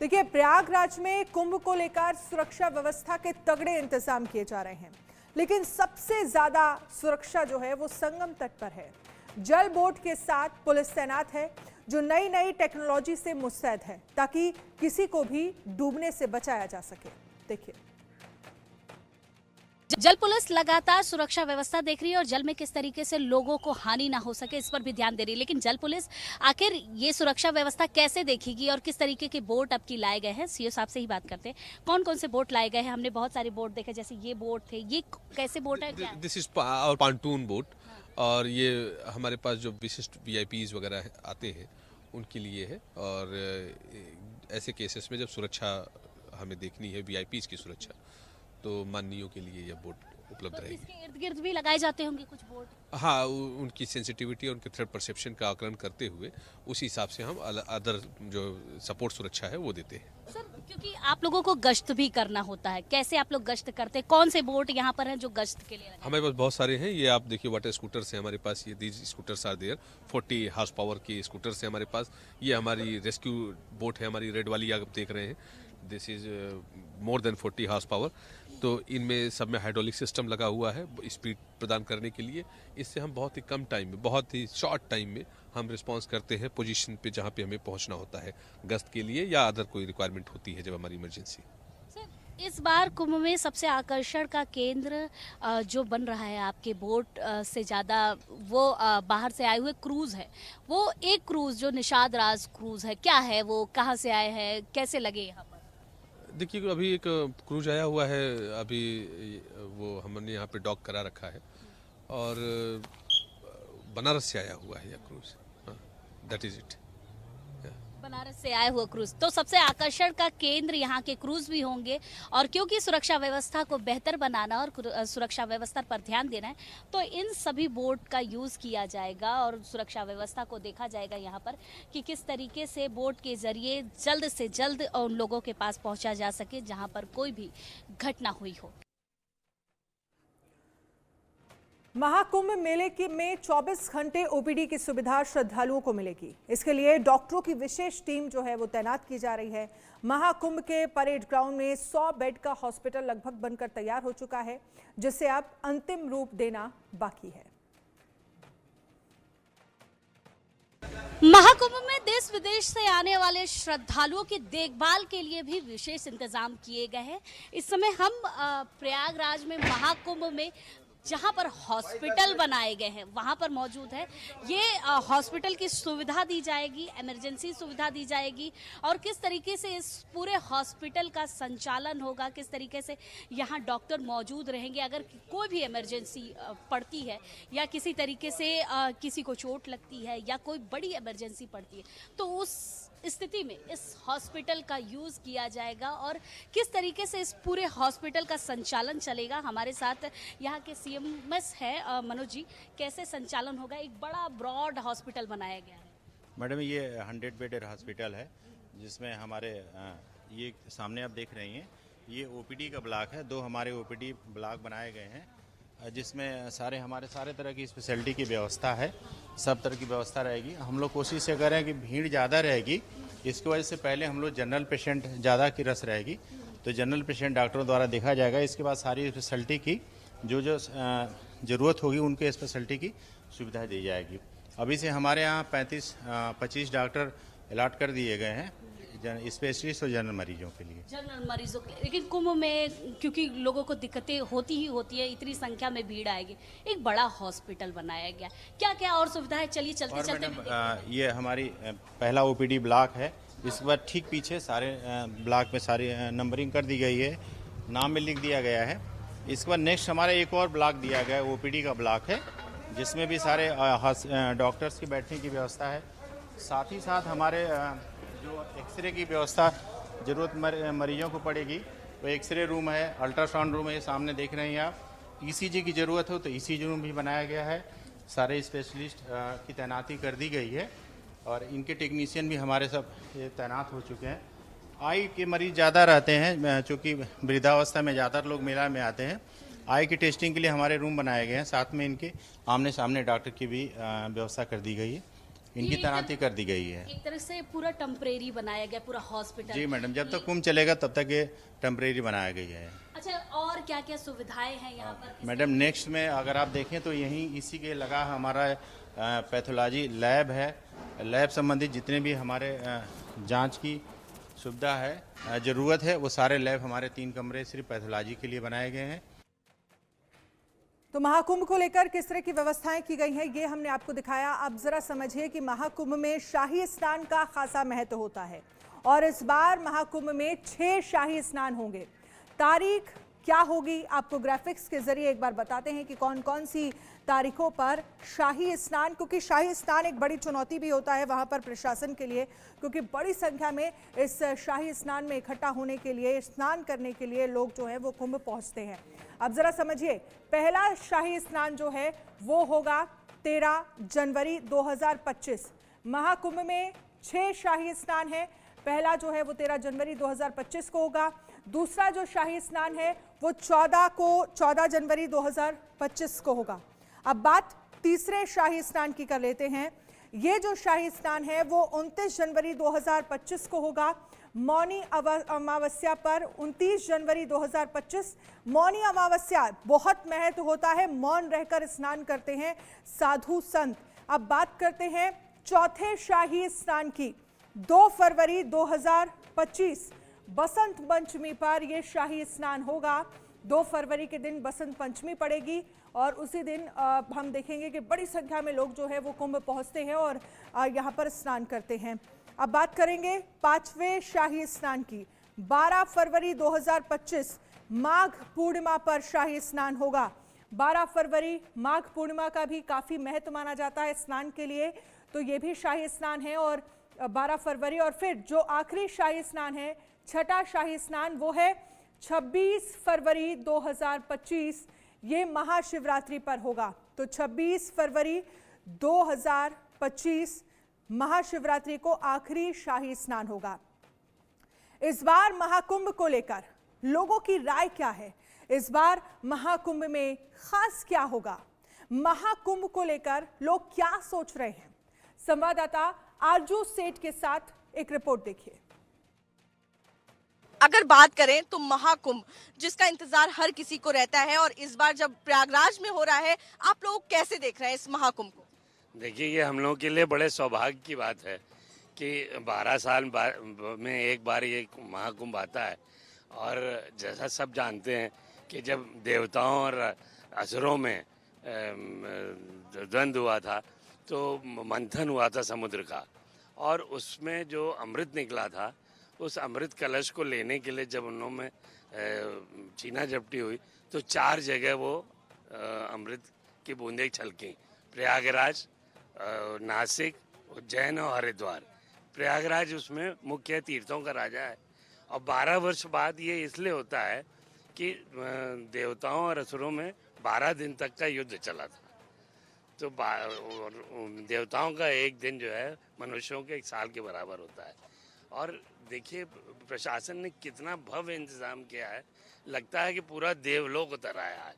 देखिए, प्रयागराज में कुंभ को लेकर सुरक्षा व्यवस्था के तगड़े इंतजाम किए जा रहे हैं, लेकिन सबसे ज्यादा सुरक्षा जो है वो संगम तट पर है। जल बोट के साथ पुलिस तैनात है जो नई नई टेक्नोलॉजी से मुस्तैद है ताकि किसी को भी डूबने से बचाया जा सके। देखिए, जल पुलिस लगातार सुरक्षा व्यवस्था देख रही है और जल में किस तरीके से लोगों को हानि ना हो सके इस पर भी ध्यान दे रही है। लेकिन जल पुलिस आखिर ये सुरक्षा व्यवस्था कैसे देखेगी और किस तरीके के बोट अब की लाए गए हैं, सीओ साहब से ही बात करते हैं। कौन कौन से बोट लाए गए हैं? हमने बहुत सारे बोट देखे, जैसे ये बोट थे, ये कैसे बोट है? This is our pontoon boat और ये हमारे पास जो विशिष्ट VIPs वगैरह आते हैं उनके लिए है। और ऐसे केसेस में जब सुरक्षा हमें देखनी है, VIPs की सुरक्षा, तो माननीयों के लिए यह बोट उपलब्ध रहेगी। इसके इर्द गिर्द भी लगाए जाते होंगे कुछ बोट? हाँ, उनकी सेंसिटिविटी और उनके थ्रेट परसेप्शन का आकलन करते हुए उसी हिसाब से हम अदर जो सपोर्ट सुरक्षा है वो देते हैं। सर, क्योंकि आप लोगों को गश्त भी करना होता है, कैसे आप लोग गश्त करते हैं? कौन से बोट यहाँ पर हैं जो गश्त के लिए? हमारे पास बहुत सारे हैं। ये आप देखिए, वाटर स्कूटर्स हैं हमारे पास। ये these scooters are there, 40 horsepower की स्कूटर्स हैं हमारे पास। ये हमारी रेस्क्यू बोट है, हमारी रेड वाली आप देख रहे हैं। This is more than 40 horsepower. तो इनमें सब में हाइड्रोलिक सिस्टम लगा हुआ है स्पीड प्रदान करने के लिए। इससे हम बहुत ही कम टाइम में, बहुत ही शॉर्ट टाइम में हम रिस्पांस करते हैं पोजीशन पे जहाँ पे हमें पहुँचना होता है गश्त के लिए या अदर कोई रिक्वायरमेंट होती है जब हमारी इमरजेंसी। इस बार कुंभ में सबसे आकर्षण का केंद्र जो बन रहा है आपके बोट से ज़्यादा वो बाहर से आए हुए क्रूज़ है। वो एक क्रूज़ जो निषाद राज क्रूज़ है, क्या है वो, कहाँ से आए हैं, कैसे लगे यहाँ पर? देखिए, अभी एक क्रूज आया हुआ है, अभी वो हमने यहाँ पे डॉक करा रखा है और बनारस से आया हुआ है यह cruise. That is it. Banaras से आए हुए क्रूज। तो सबसे आकर्षण का केंद्र यहाँ के क्रूज भी होंगे और क्योंकि सुरक्षा व्यवस्था को बेहतर बनाना और सुरक्षा व्यवस्था पर ध्यान देना है तो इन सभी बोट का यूज किया जाएगा और सुरक्षा व्यवस्था को देखा जाएगा यहाँ पर कि किस तरीके से बोट के जरिए जल्द से जल्द उन लोगों के पास पहुंचा जा सके जहाँ पर कोई भी घटना हुई हो। महाकुंभ मेले में 24 घंटे OPD की सुविधा श्रद्धालुओं को मिलेगी। इसके लिए डॉक्टरों की विशेष टीम जो है वो तैनात की जा रही है। महाकुंभ के परेड ग्राउंड में 100 बेड का हॉस्पिटल लगभग बनकर तैयार हो चुका है, जिसे अब अंतिम रूप देना बाकी है। महाकुंभ में देश विदेश से आने वाले श्रद्धालुओं की देखभाल के लिए भी विशेष इंतजाम किए गए हैं। इस समय हम प्रयागराज में महाकुंभ में जहां पर हॉस्पिटल बनाए गए हैं वहां पर मौजूद है। ये हॉस्पिटल की सुविधा दी जाएगी, इमरजेंसी सुविधा दी जाएगी और किस तरीके से इस पूरे हॉस्पिटल का संचालन होगा, किस तरीके से यहाँ डॉक्टर मौजूद रहेंगे अगर कोई भी इमरजेंसी पड़ती है या किसी तरीके से किसी को चोट लगती है या कोई बड़ी इमरजेंसी पड़ती है तो उस स्थिति में इस हॉस्पिटल का यूज किया जाएगा और किस तरीके से इस पूरे हॉस्पिटल का संचालन चलेगा। हमारे साथ यहाँ के CMS है मनोज जी, कैसे संचालन होगा? एक बड़ा ब्रॉड हॉस्पिटल बनाया गया है। मैडम, ये 100 बेडेड हॉस्पिटल है जिसमें हमारे ये सामने आप देख रही हैं, ये OPD का ब्लॉक है। 2 हमारे OPD ब्लॉक बनाए गए हैं जिसमें सारे तरह की स्पेशलिटी की व्यवस्था है। सब तरह की व्यवस्था रहेगी। हम लोग कोशिश ये कर रहे हैं कि भीड़ ज़्यादा रहेगी, इसकी वजह से पहले हम लोग जनरल पेशेंट ज़्यादा की रस रहेगी तो जनरल पेशेंट डॉक्टरों द्वारा देखा जाएगा। इसके बाद सारी स्पेशलिटी की जो ज़रूरत होगी उनके स्पेशलिटी की सुविधा दी जाएगी। अभी से हमारे यहाँ 25 डॉक्टर अलॉट कर दिए गए हैं स्पेशलिस्ट और जनरल मरीजों के लिए। लेकिन कुंभ में क्योंकि लोगों को दिक्कतें होती ही होती है, इतनी संख्या में भीड़ आएगी, एक बड़ा हॉस्पिटल बनाया गया, क्या क्या और सुविधा है? चलिए चलते ये हमारी पहला OPD ब्लॉक है। इसके बाद ठीक पीछे सारे ब्लॉक में सारी नंबरिंग कर दी गई है, नाम में लिख दिया गया है। इसके बाद नेक्स्ट हमारा एक और ब्लॉक दिया गया है, OPD का ब्लॉक है जिसमें भी सारे डॉक्टर्स की बैठने की व्यवस्था है। साथ ही साथ हमारे जो एक्सरे की व्यवस्था ज़रूरत मरीजों को पड़ेगी वो एक्सरे रूम है, अल्ट्रासाउंड रूम है, ये सामने देख रहे हैं आप। ECG की ज़रूरत हो तो ECG रूम भी बनाया गया है। सारे स्पेशलिस्ट की तैनाती कर दी गई है और इनके टेक्नीशियन भी हमारे सब तैनात हो चुके हैं। आई के मरीज ज़्यादा रहते हैं चूँकि वृद्धावस्था में ज़्यादातर लोग मेला में आते हैं। आई की टेस्टिंग के लिए हमारे रूम बनाए गए हैं, साथ में इनके आमने सामने डॉक्टर की भी व्यवस्था कर दी गई है। इनकी तैनाती कर दी गई है। एक तरह से पूरा टेम्परेरी बनाया गया पूरा हॉस्पिटल। जी मैडम, जब तक कुंभ चलेगा तब तक ये टेम्परेरी बनाया गया है। अच्छा, और क्या क्या सुविधाएं हैं यहाँ पर? मैडम नेक्स्ट में अगर आप देखें तो यहीं इसी के लगा हमारा पैथोलॉजी लैब है। लैब संबंधित जितने भी हमारे जांच की सुविधा है, ज़रूरत है, वो सारे लैब हमारे 3 कमरे सिर्फ पैथोलॉजी के लिए बनाए गए हैं। तो महाकुंभ को लेकर किस तरह की व्यवस्थाएं की गई हैं ये हमने आपको दिखाया। अब जरा समझिए कि महाकुंभ में शाही स्नान का खासा महत्व होता है और इस बार महाकुंभ में 6 शाही स्नान होंगे। तारीख क्या होगी आपको ग्राफिक्स के जरिए एक बार बताते हैं कि कौन कौन सी तारीखों पर शाही स्नान, क्योंकि शाही स्नान एक बड़ी चुनौती भी होता है वहां पर प्रशासन के लिए, क्योंकि बड़ी संख्या में इस शाही स्नान में इकट्ठा होने के लिए, स्नान करने के लिए लोग जो है वो कुंभ पहुंचते हैं। अब जरा समझिए, पहला शाही स्नान जो है वो होगा 13 जनवरी 2025। महाकुंभ में 6 शाही स्नान है। पहला जो है वो 13 जनवरी 2025 को होगा। दूसरा जो शाही स्नान है वो 14 जनवरी 2025 को होगा। अब बात तीसरे शाही स्नान की कर लेते हैं। ये जो शाही स्नान है वो 29 जनवरी 2025 को होगा। मौनी अमावस्या पर 29 जनवरी 2025। मौनी अमावस्या बहुत महत्व होता है, मौन रहकर स्नान करते हैं साधु संत। अब बात करते हैं चौथे शाही स्नान की। 2 फरवरी 2025 बसंत पंचमी पर यह शाही स्नान होगा। 2 फरवरी के दिन बसंत पंचमी पड़ेगी और उसी दिन हम देखेंगे कि बड़ी संख्या में लोग जो है वो कुंभ पहुंचते हैं और यहाँ पर स्नान करते हैं। अब बात करेंगे 5वें शाही स्नान की। 12 फरवरी 2025 माघ पूर्णिमा पर शाही स्नान होगा। 12 फरवरी माघ पूर्णिमा का भी काफ़ी महत्व माना जाता है स्नान के लिए, तो ये भी शाही स्नान है। और 12 फरवरी और फिर जो आखिरी शाही स्नान है, छठा शाही स्नान, वो है 26 फरवरी 2025। ये महाशिवरात्रि पर होगा। तो 26 फरवरी 2025 महाशिवरात्रि को आखिरी शाही स्नान होगा। इस बार महाकुंभ को लेकर लोगों की राय क्या है? इस बार महाकुंभ में खास क्या होगा? महाकुंभ को लेकर लोग क्या सोच रहे हैं? संवाददाता आरजू सेठ के साथ एक रिपोर्ट देखिए। अगर बात करें तो महाकुंभ जिसका इंतजार हर किसी को रहता है, और इस बार जब प्रयागराज में हो रहा है, आप लोग कैसे देख रहे हैं इस महाकुंभ को? देखिए, ये हम लोगों के लिए बड़े सौभाग्य की बात है कि 12 साल में एक बार ये महाकुंभ आता है। और जैसा सब जानते हैं कि जब देवताओं और असुरों में द्वंद्व हुआ था तो मंथन हुआ था समुद्र का, और उसमें जो अमृत निकला था, उस अमृत कलश को लेने के लिए जब उन्होंने छीना झपटी हुई तो 4 जगह वो अमृत की बूंदें छलकी। प्रयागराज, नासिक, उज्जैन और हरिद्वार। प्रयागराज उसमें मुख्य तीर्थों का राजा है। और 12 वर्ष बाद ये इसलिए होता है कि देवताओं और असुरों में 12 दिन तक का युद्ध चला था। तो देवताओं का एक दिन जो है मनुष्यों के 1 साल के बराबर होता है। और देखिए, प्रशासन ने कितना भव्य इंतजाम किया है, लगता है कि पूरा देवलोक उतर आया है।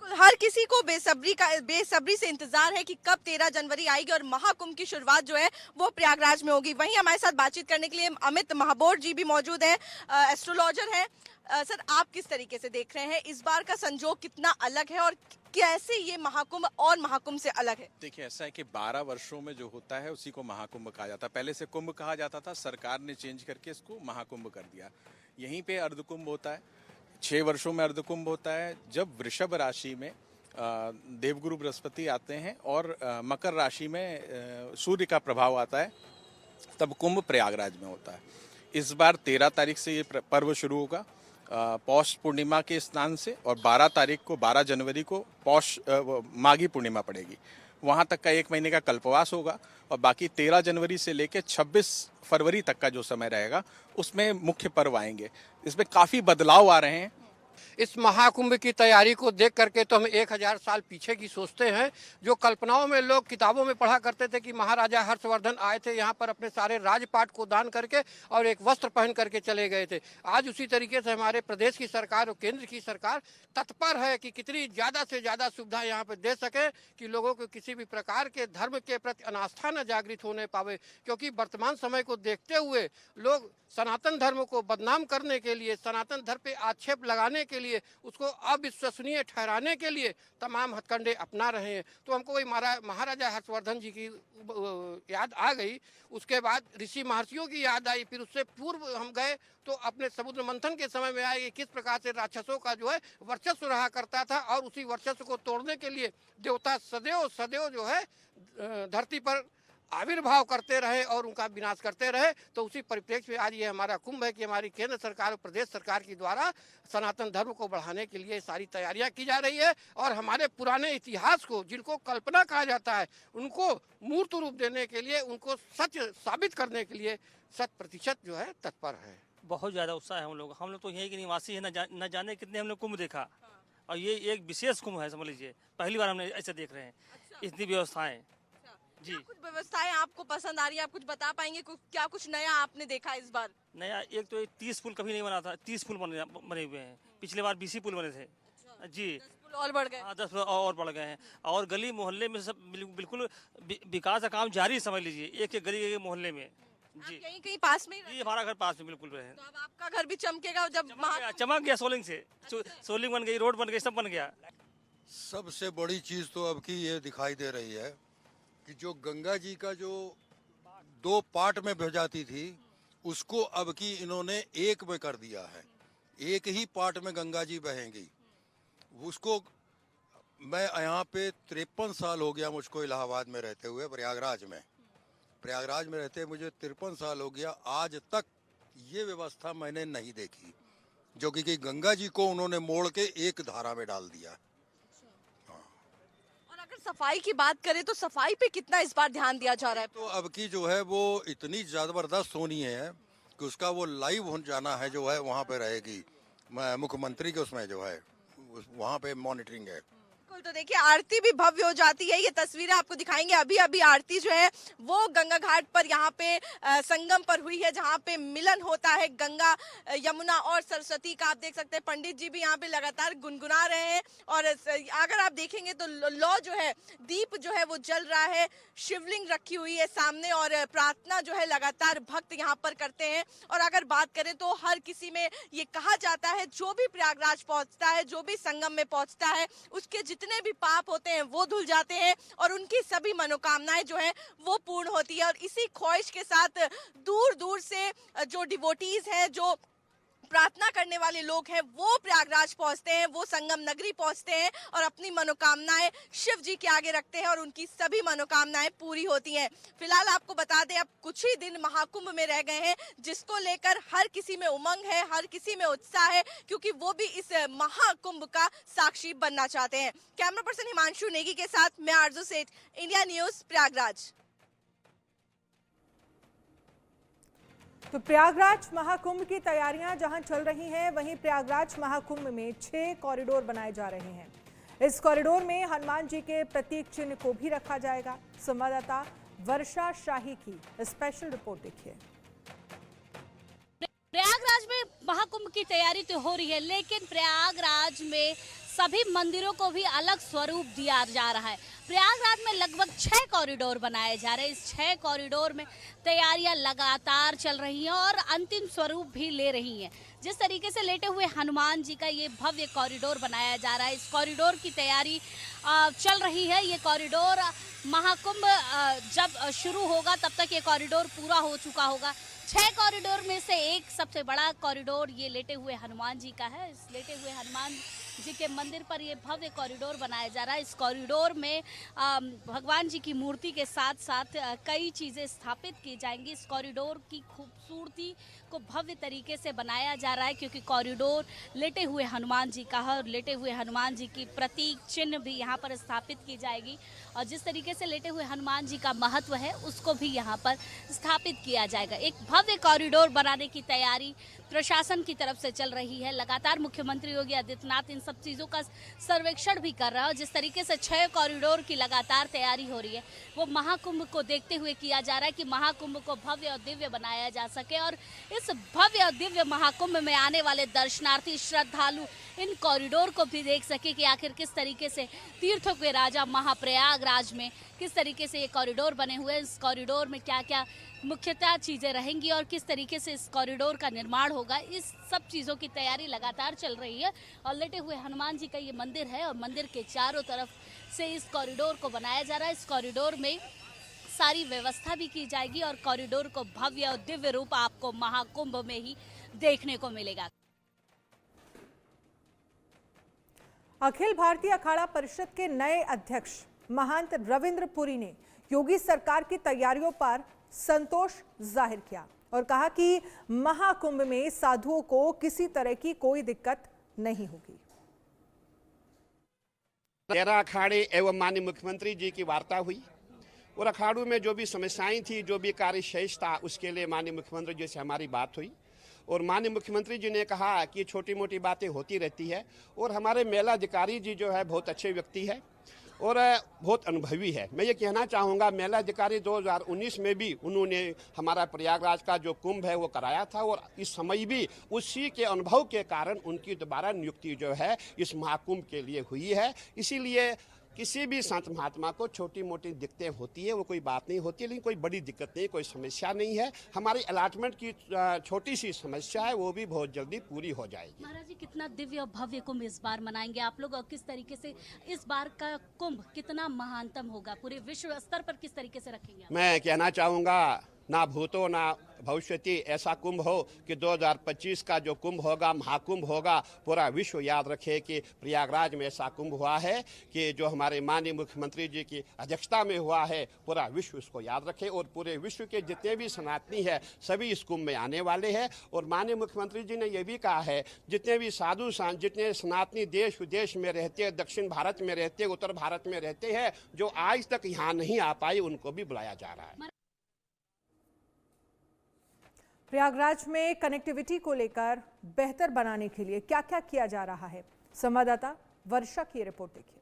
हर किसी को बेसब्री से इंतजार है कि कब 13 जनवरी आएगी और महाकुंभ की शुरुआत जो है वो प्रयागराज में होगी। वहीं हमारे साथ बातचीत करने के लिए अमित महाबोर जी भी मौजूद हैं, एस्ट्रोलॉजर हैं। सर, आप किस तरीके से देख रहे हैं इस बार का संजोग कितना अलग है और कैसे ये महाकुंभ और महाकुंभ से अलग है? देखिए, ऐसा है कि 12 वर्षों में जो होता है उसी को महाकुंभ कहा जाता है। पहले से कुंभ कहा जाता था, सरकार ने चेंज करके इसको महाकुंभ कर दिया। यहीं पे अर्धकुंभ होता है, 6 वर्षों में अर्धकुंभ होता है। जब वृषभ राशि में देवगुरु बृहस्पति आते हैं और मकर राशि में सूर्य का प्रभाव आता है, तब कुंभ प्रयागराज में होता है। इस बार 13 तारीख से ये पर्व शुरू होगा पौष पूर्णिमा के स्नान से, और 12 तारीख को 12 जनवरी को माघी पूर्णिमा पड़ेगी। वहाँ तक का 1 महीने का कल्पवास होगा और बाकी 13 जनवरी से लेकर 26 फरवरी तक का जो समय रहेगा उसमें मुख्य पर्व आएंगे। इसमें काफ़ी बदलाव आ रहे हैं। इस महाकुंभ की तैयारी को देख करके तो हम 1000 साल पीछे की सोचते हैं। जो कल्पनाओं में लोग किताबों में पढ़ा करते थे कि महाराजा हर्षवर्धन आए थे यहाँ पर अपने सारे राजपाट को दान करके और एक वस्त्र पहन करके चले गए थे, आज उसी तरीके से हमारे प्रदेश की सरकार और केंद्र की सरकार तत्पर है कि कितनी ज़्यादा से ज़्यादा सुविधा यहाँ पर दे सके कि लोगों को किसी भी प्रकार के धर्म के प्रति अनास्था न जागृत होने पावे। क्योंकि वर्तमान समय को देखते हुए लोग सनातन धर्म को बदनाम करने के लिए, सनातन धर्म पे आक्षेप लगाने के लिए, उसको अविश्वसनीय ठहराने के लिए तमाम हथकंडे अपना रहे हैं। तो हमको वही महाराजा हर्षवर्धन जी की याद आ गई। उसके बाद ऋषि महर्षियों की याद आई। फिर उससे पूर्व हम गए तो अपने समुद्र मंथन के समय में आए कि किस प्रकार से राक्षसों का जो है वर्चस्व रहा करता था और उसी वर्चस्व को तोड़ने के लिए देवता सदैव सदैव जो है धरती पर आविर्भाव करते रहे और उनका विनाश करते रहे। तो उसी परिप्रेक्ष्य में आज ये हमारा कुंभ है कि हमारी केंद्र सरकार और प्रदेश सरकार के द्वारा सनातन धर्म को बढ़ाने के लिए सारी तैयारियां की जा रही है और हमारे पुराने इतिहास को, जिनको कल्पना कहा जाता है, उनको मूर्त रूप देने के लिए, उनको सच साबित करने के लिए 100% जो है तत्पर है। बहुत ज़्यादा उत्साह है हम लोग तो यहीं के निवासी है, न जाने कितने हमने कुंभ देखा और ये एक विशेष कुंभ है, समझ लीजिए पहली बार हमने ऐसे देख रहे हैं। इतनी व्यवस्थाएं जी। कुछ व्यवस्थाएं आपको पसंद आ रही है, आप कुछ बता पाएंगे क्या कुछ नया आपने देखा इस बार? नया एक तो 30 पुल कभी नहीं बना था, 30 पुल बने हुए हैं। पिछले बार 20 पुल बने थे जी, 10 पुल और बढ़ गए। हाँ 10 पुल और बढ़ गए हैं और गली मोहल्ले में सब बिल्कुल विकास का काम जारी, समझ लीजिए एक एक गली एक मोहल्ले में जी। कहीं पास में ही जी हमारा घर पास में बिल्कुल है। तो अब आपका घर भी चमकेगा जब चमक गया सोलिंग से, सोलिंग बन गई, रोड बन गई, सब बन गया। सबसे बड़ी चीज़ तो अब की ये दिखाई दे रही है कि जो गंगा जी का जो 2 पार्ट में बह जाती थी उसको अब की इन्होंने एक में कर दिया है। एक ही पार्ट में गंगा जी बहेंगी। उसको मैं यहाँ पे 53 साल हो गया मुझको इलाहाबाद में रहते हुए, प्रयागराज में रहते मुझे 53 साल हो गया। आज तक ये व्यवस्था मैंने नहीं देखी जो कि गंगा जी को उन्होंने मोड़ के एक धारा में डाल दिया। सफाई की बात करें तो सफाई पे कितना इस बार ध्यान दिया जा रहा है? तो अब की जो है वो इतनी जबरदस्त होनी है कि उसका वो लाइव हो जाना है, जो है वहाँ पे रहेगी मुख्यमंत्री के उसमें जो है वहाँ पे मॉनिटरिंग है। तो देखिए आरती भी भव्य हो जाती है। ये तस्वीरें आपको दिखाएंगे। अभी आरती जो है वो गंगा घाट पर यहाँ पे संगम पर हुई है, जहाँ पे मिलन होता है गंगा, यमुना और सरस्वती का। आप देख सकते हैं पंडित जी भी यहाँ पे लगातार गुनगुना रहे हैं और अगर आप देखेंगे तो लौ जो है, दीप जो है वो जल रहा है, शिवलिंग रखी हुई है सामने और प्रार्थना जो है लगातार भक्त यहाँ पर करते हैं। और अगर बात करें तो हर किसी में ये कहा जाता है जो भी प्रयागराज पहुँचता है, जो भी संगम में पहुँचता है, उसके जितने भी पाप होते हैं वो धुल जाते हैं और उनकी सभी मनोकामनाएं जो है वो पूर्ण होती है। और इसी ख्वाहिश के साथ दूर दूर से जो डिवोटीज हैं, जो प्रार्थना करने वाले लोग हैं, वो प्रयागराज पहुंचते हैं, वो संगम नगरी पहुंचते हैं और अपनी मनोकामनाएं शिव जी के आगे रखते हैं और उनकी सभी मनोकामनाएं पूरी होती हैं। फिलहाल आपको बता दें अब कुछ ही दिन महाकुंभ में रह गए हैं, जिसको लेकर हर किसी में उमंग है, हर किसी में उत्साह है, क्योंकि वो भी इस महाकुंभ का साक्षी बनना चाहते हैं। कैमरा पर्सन हिमांशु नेगी के साथ मैं आरजू सेठ, इंडिया न्यूज, प्रयागराज। तो प्रयागराज महाकुंभ की तैयारियां जहां चल रही हैं, वहीं प्रयागराज महाकुंभ में 6 कॉरिडोर बनाए जा रहे हैं। इस कॉरिडोर में हनुमान जी के प्रतीक चिन्ह को भी रखा जाएगा। संवाददाता वर्षा शाही की स्पेशल रिपोर्ट देखिए। प्रयागराज में महाकुंभ की तैयारी तो हो रही है, लेकिन प्रयागराज में सभी मंदिरों को भी अलग स्वरूप दिया जा रहा है। प्रयागराज में लगभग 6 कॉरिडोर बनाए जा रहे हैं। इस 6 कॉरिडोर में तैयारियां लगातार चल रही हैं और अंतिम स्वरूप भी ले रही हैं। जिस तरीके से लेटे हुए हनुमान जी का ये भव्य कॉरिडोर बनाया जा रहा है, इस कॉरिडोर की तैयारी चल रही है। ये कॉरिडोर महाकुंभ जब शुरू होगा तब तक ये कॉरिडोर पूरा हो चुका होगा। 6 कॉरिडोर में से एक सबसे बड़ा कॉरिडोर ये लेटे हुए हनुमान जी का है। इस लेटे हुए हनुमान जी के मंदिर पर ये भव्य कॉरिडोर बनाया जा रहा है। इस कॉरिडोर में भगवान जी की मूर्ति के साथ साथ कई चीज़ें स्थापित की जाएंगी। इस कॉरिडोर की खूबसूरती को भव्य तरीके से बनाया जा रहा है, क्योंकि कॉरिडोर लेटे हुए हनुमान जी का है और लेटे हुए हनुमान जी की प्रतीक चिन्ह भी यहाँ पर स्थापित की जाएगी। और जिस तरीके से लेटे हुए हनुमान जी का महत्व है उसको भी यहाँ पर स्थापित किया जाएगा। एक भव्य कॉरिडोर बनाने की तैयारी प्रशासन की तरफ से चल रही है। लगातार मुख्यमंत्री योगी आदित्यनाथ इन सब चीज़ों का सर्वेक्षण भी कर रहा है। जिस तरीके से 6 कॉरिडोर की लगातार तैयारी हो रही है वो महाकुंभ को देखते हुए किया जा रहा है कि महाकुंभ को भव्य और दिव्य बनाया जा सके और इस भव्य और दिव्य महाकुंभ में आने वाले दर्शनार्थी श्रद्धालु इन कॉरिडोर को भी देख सके कि आखिर किस तरीके से तीर्थों के राजा महाप्रयागराज में किस तरीके से ये कॉरिडोर बने हुए हैं। इस कॉरिडोर में क्या क्या मुख्यतः चीज़ें रहेंगी और किस तरीके से इस कॉरिडोर का निर्माण होगा, इस सब चीज़ों की तैयारी लगातार चल रही है। और लेटे हुए हनुमान जी का ये मंदिर है और मंदिर के चारों तरफ से इस कॉरिडोर को बनाया जा रहा है। इस कॉरिडोर में सारी व्यवस्था भी की जाएगी और कॉरिडोर को भव्य और दिव्य रूप आपको महाकुंभ में ही देखने को मिलेगा। अखिल भारतीय अखाड़ा परिषद के नए अध्यक्ष महंत रविंद्र पुरी ने योगी सरकार की तैयारियों पर संतोष जाहिर किया और कहा कि महाकुंभ में साधुओं को किसी तरह की कोई दिक्कत नहीं होगी। 13 अखाड़े एवं माननीय मुख्यमंत्री जी की वार्ता हुई और अखाड़ों में जो भी समस्याएं थी, जो भी कार्य शेष था, उसके लिए माननीय मुख्यमंत्री जी से हमारी बात हुई और माननीय मुख्यमंत्री जी ने कहा कि छोटी मोटी बातें होती रहती है और हमारे मेला अधिकारी जी जो है बहुत अच्छे व्यक्ति है और बहुत अनुभवी है। मैं ये कहना चाहूँगा, मेला अधिकारी 2019 में भी उन्होंने हमारा प्रयागराज का जो कुंभ है वो कराया था और इस समय भी उसी के अनुभव के कारण उनकी दोबारा नियुक्ति जो है इस महाकुंभ के लिए हुई है। इसीलिए किसी भी संत महात्मा को छोटी मोटी दिक्कतें होती है, वो कोई बात नहीं होती, लेकिन कोई बड़ी दिक्कत नहीं, कोई समस्या नहीं है। हमारी अलॉटमेंट की छोटी सी समस्या है, वो भी बहुत जल्दी पूरी हो जाएगी। महाराज जी, कितना दिव्य और भव्य कुंभ इस बार मनाएंगे आप लोग और किस तरीके से इस बार का कुंभ कितना महानतम होगा, पूरे विश्व स्तर पर किस तरीके से रखेंगे आप? मैं कहना चाहूँगा, ना भूतो ना भविष्यति ऐसा कुंभ हो कि 2025 का जो कुंभ होगा, महाकुंभ होगा, पूरा विश्व याद रखे कि प्रयागराज में ऐसा कुंभ हुआ है कि जो हमारे माननीय मुख्यमंत्री जी की अध्यक्षता में हुआ है, पूरा विश्व इसको याद रखे और पूरे विश्व के जितने भी सनातनी है सभी इस कुंभ में आने वाले हैं। और माननीय मुख्यमंत्री जी ने यह भी कहा है, जितने भी साधु संत, जितने सनातनी देश विदेश में रहते हैं, दक्षिण भारत में रहते हैं, उत्तर भारत में रहते हैं, जो आज तक यहाँ नहीं आ पाए, उनको भी बुलाया जा रहा है। प्रयागराज में कनेक्टिविटी को लेकर बेहतर बनाने के लिए क्या क्या किया जा रहा है, संवाददाता वर्षा की रिपोर्ट देखिए।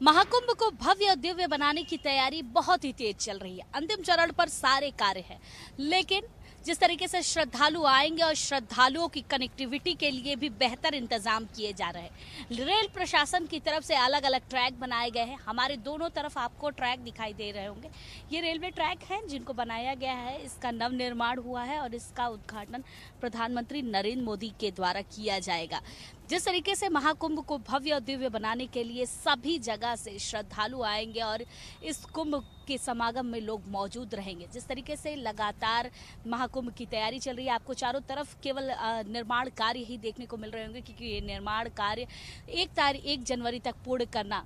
महाकुंभ को भव्य और दिव्य बनाने की तैयारी बहुत ही तेज चल रही है। अंतिम चरण पर सारे कार्य हैं, लेकिन जिस तरीके से श्रद्धालु आएंगे और श्रद्धालुओं की कनेक्टिविटी के लिए भी बेहतर इंतजाम किए जा रहे हैं। रेल प्रशासन की तरफ से अलग अलग ट्रैक बनाए गए हैं। हमारे दोनों तरफ आपको ट्रैक दिखाई दे रहे होंगे, ये रेलवे ट्रैक हैं जिनको बनाया गया है। इसका नवनिर्माण हुआ है और इसका उद्घाटन प्रधानमंत्री नरेंद्र मोदी के द्वारा किया जाएगा। जिस तरीके से महाकुंभ को भव्य और दिव्य बनाने के लिए सभी जगह से श्रद्धालु आएंगे और इस कुंभ के समागम में लोग मौजूद रहेंगे। जिस तरीके से लगातार महाकुंभ की तैयारी चल रही है, आपको चारों तरफ केवल निर्माण कार्य ही देखने को मिल रहे होंगे, क्योंकि ये निर्माण कार्य 1 जनवरी तक पूर्ण करना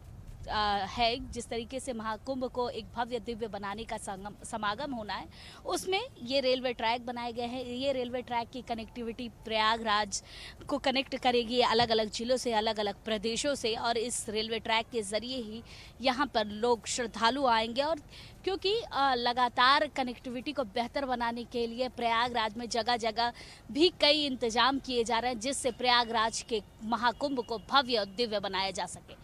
है। जिस तरीके से महाकुंभ को एक भव्य दिव्य बनाने का समागम होना है, उसमें ये रेलवे ट्रैक बनाए गए हैं। ये रेलवे ट्रैक की कनेक्टिविटी प्रयागराज को कनेक्ट करेगी अलग अलग जिलों से, अलग अलग प्रदेशों से, और इस रेलवे ट्रैक के जरिए ही यहाँ पर लोग श्रद्धालु आएंगे। और क्योंकि लगातार कनेक्टिविटी को बेहतर बनाने के लिए प्रयागराज में जगह जगह भी कई इंतजाम किए जा रहे हैं, जिससे प्रयागराज के महाकुंभ को भव्य और दिव्य बनाया जा सके।